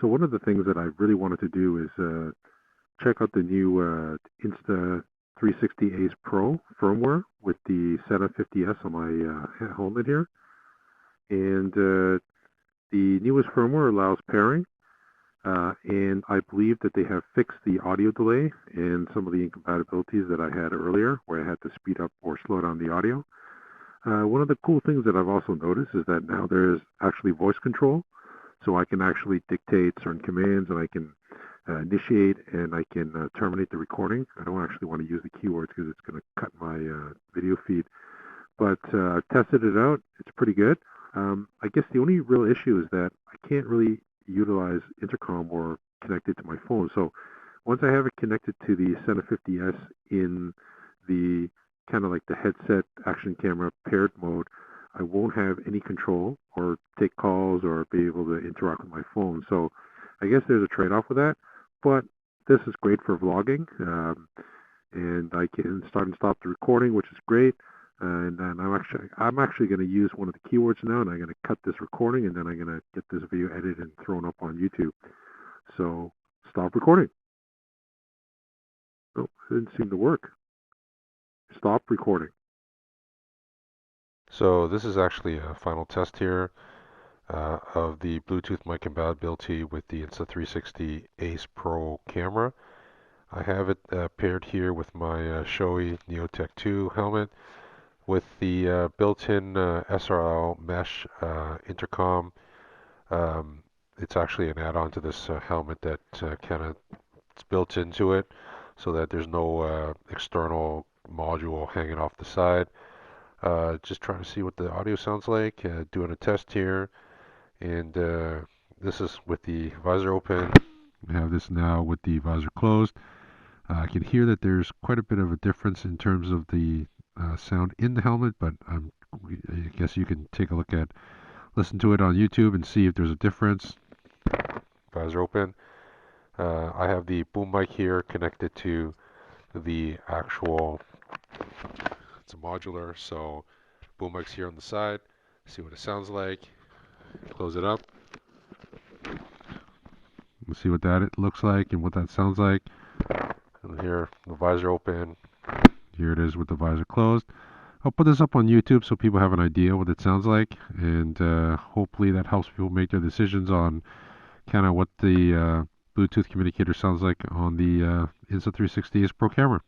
So one of the things that I really wanted to do is check out the new Insta360 Ace Pro firmware with the Sena 50s on my helmet here. And the newest firmware allows pairing, and I believe that they have fixed the audio delay and some of the incompatibilities that I had earlier, where I had to speed up or slow down the audio. One of the cool things that I've also noticed is that now there's actually voice control, so I can actually dictate certain commands, and I can initiate and I can terminate the recording. I don't actually want to use the keywords because it's going to cut my video feed. But I've tested it out. It's pretty good. I guess the only real issue is that I can't really utilize intercom or connect it to my phone. So once I have it connected to the Sena 50s in the kind of like the headset action camera paired mode, I won't have any control or take calls or be able to interact with my phone. So I guess there's a trade-off with that. But this is great for vlogging, and I can start and stop the recording, which is great. And then I'm actually going to use one of the keywords now, and I'm going to cut this recording, and then I'm going to get this video edited and thrown up on YouTube. So stop recording. Oh, it didn't seem to work. Stop recording. So this is actually a final test here of the Bluetooth mic compatibility with the Insta360 Ace Pro camera. I have it paired here with my Shoei Neotec 2 helmet with the built-in SRL-Mesh intercom. It's actually an add-on to this helmet that kind of it's built into it so that there's no external module hanging off the side. Just trying to see what the audio sounds like, doing a test here. And this is with the visor open. I have this now with the visor closed. I can hear that there's quite a bit of a difference in terms of the sound in the helmet, but I guess you can take a look at, listen to it on YouTube and see if there's a difference. Visor open. I have the boom mic here connected to the actual, it's a modular, so boom mic's here on the side. See what it sounds like. Close it up. We'll see what that looks like and what that sounds like. And here, the visor open. Here it is with the visor closed. I'll put this up on YouTube so people have an idea what it sounds like, and hopefully that helps people make their decisions on kind of what the Bluetooth communicator sounds like on the Insta360 Pro camera.